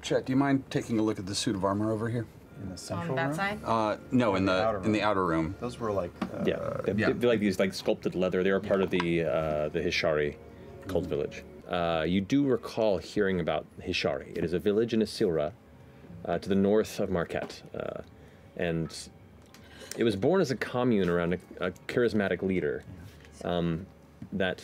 Chet, do you mind taking a look at the suit of armor over here? In the central On room? that side? No, in the outer room. Those were like... They're like these like sculpted leather. They were part of the Hishari cult village. You do recall hearing about Hishari. It is a village in Isilra, to the north of Marquette. And it was born as a commune around a charismatic leader that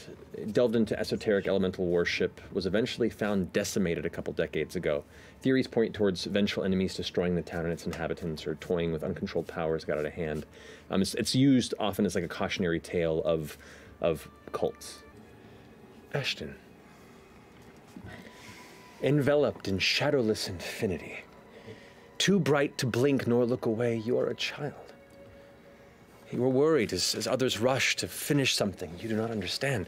delved into esoteric elemental worship, was eventually found decimated a couple decades ago. Theories point towards vengeful enemies destroying the town and its inhabitants, or toying with uncontrolled powers got out of hand. It's used often as like a cautionary tale of cults. Ashton. Enveloped in shadowless infinity, too bright to blink nor look away, you are a child. You are worried as others rush to finish something you do not understand.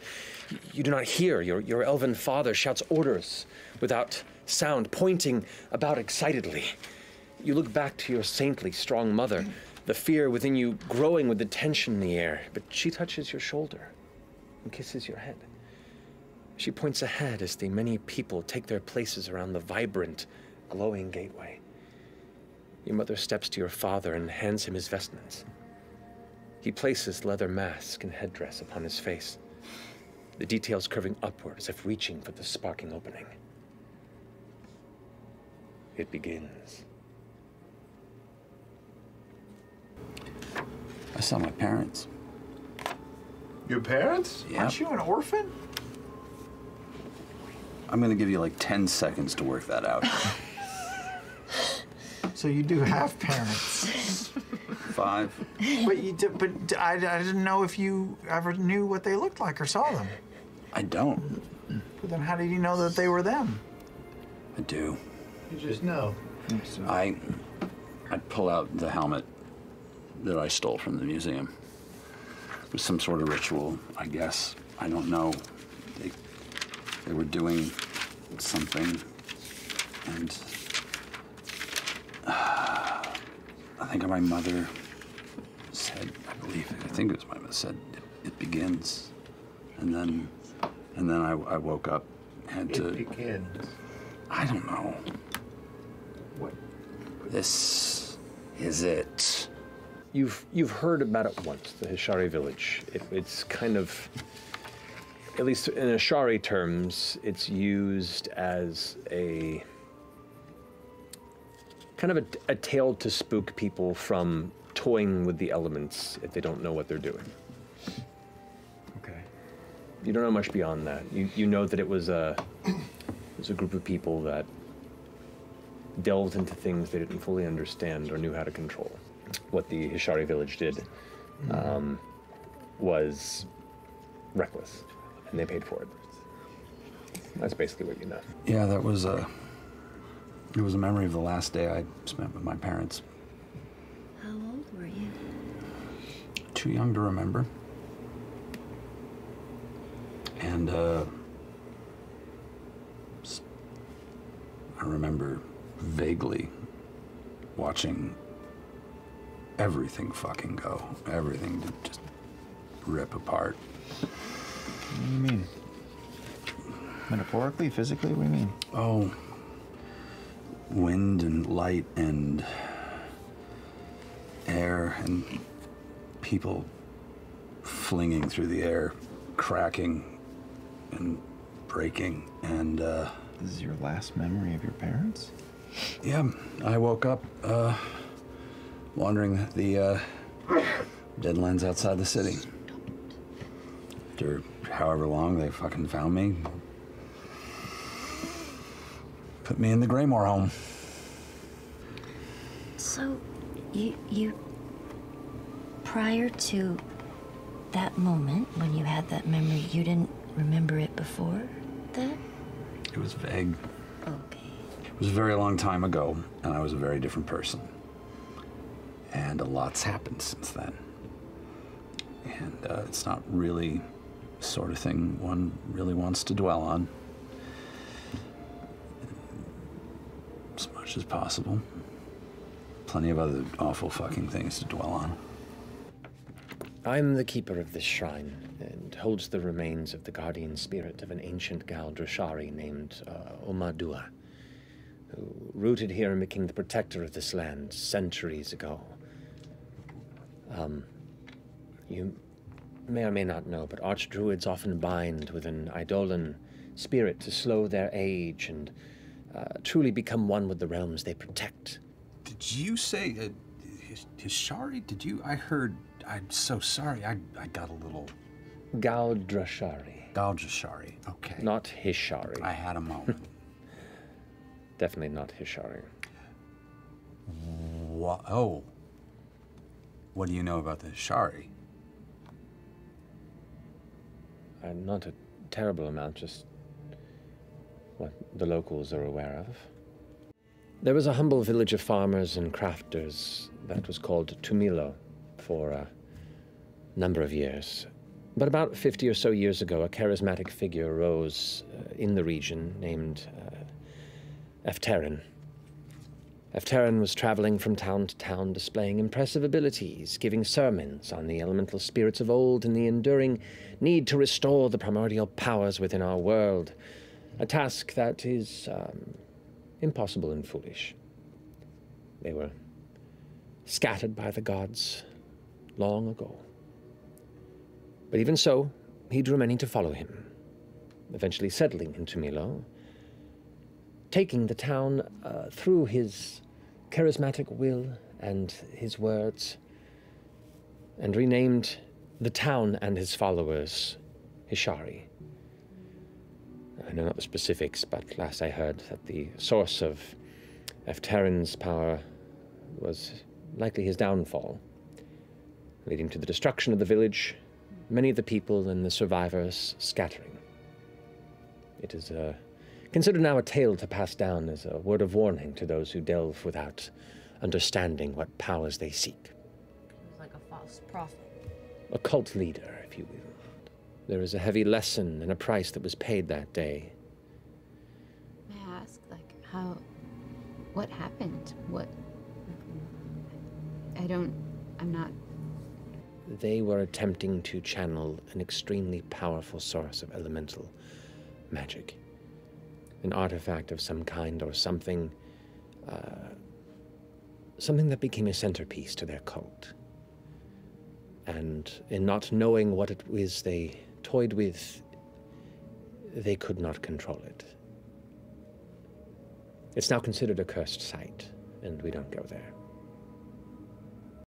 You do not hear. Your elven father shouts orders without sound, pointing about excitedly. You look back to your saintly, strong mother, the fear within you growing with the tension in the air, but she touches your shoulder and kisses your head. She points ahead as the many people take their places around the vibrant, glowing gateway. Your mother steps to your father and hands him his vestments. He places leather mask and headdress upon his face, the details curving upward as if reaching for the sparking opening. It begins. I saw my parents. Your parents? Yeah. Aren't you an orphan? I'm gonna give you like 10 seconds to work that out. So you do have parents. 5. But you did, but I didn't know if you ever knew what they looked like or saw them. I don't. But then how did you know that they were them? I do. You just know. I'd pull out the helmet that I stole from the museum. It was some sort of ritual, I guess. I don't know. They were doing something, and I think my mother said, I think it was my mother said, it begins. And then I woke up, had to... It begins. I don't know. What? This is it. You've heard about it once, the Hishari village. It's kind of, at least in Hishari terms, it's used as a kind of a tale to spook people from toying with the elements if they don't know what they're doing. Okay. You don't know much beyond that. You know that it was a group of people that delved into things they didn't fully understand or knew how to control. What the Hishari village did was reckless, and they paid for it. That's basically what you know. Yeah, that was it was a memory of the last day I spent with my parents. How old were you? Too young to remember. And I remember vaguely watching everything fucking go. Everything to just rip apart. What do you mean? Metaphorically, physically, what do you mean? Oh, wind and light and air and people flinging through the air, cracking and breaking, and This is your last memory of your parents? yeah, I woke up wandering the deadlands outside the city. After however long they fucking found me, put me in the Greymoore home. So, you, prior to that moment when you had that memory, you didn't remember it before that? It was vague. Okay. It was a very long time ago, and I was a very different person. And a lot's happened since then. And it's not really the sort of thing one really wants to dwell on. As much as possible. Plenty of other awful fucking things to dwell on. I'm the keeper of this shrine, and holds the remains of the guardian spirit of an ancient Gal Drashari named Omadua. who rooted here and became the protector of this land centuries ago. You may or may not know, but archdruids often bind with an eidolon spirit to slow their age and truly become one with the realms they protect. Did you say Hishari? Did you? I heard. I'm so sorry. I got a little. Galdrashari. Galdrashari. Okay. Not Hishari. I had a moment. Definitely not Hishari. Oh. What do you know about the Hishari? Not a terrible amount, just what the locals are aware of. There was a humble village of farmers and crafters that was called Tumilo for a number of years. But about 50 or so years ago, a charismatic figure arose in the region named Efterin. Efterin was traveling from town to town, displaying impressive abilities, giving sermons on the elemental spirits of old and the enduring need to restore the primordial powers within our world, a task that is impossible and foolish. They were scattered by the gods long ago. But even so, he drew many to follow him, eventually settling in Tumilo, taking the town through his charismatic will and his words, and renamed the town and his followers Hishari. I know not the specifics, but last I heard that the source of Efterin's power was likely his downfall, leading to the destruction of the village, many of the people and the survivors scattering. It is considered now a tale to pass down as a word of warning to those who delve without understanding what powers they seek. He was like a false prophet. A cult leader, if you will. There is a heavy lesson and a price that was paid that day. May I ask, what happened? I'm not... They were attempting to channel an extremely powerful source of elemental magic. An artifact of some kind or something that became a centerpiece to their cult. And in not knowing what it was they toyed with, they could not control it. It's now considered a cursed site, and we don't go there.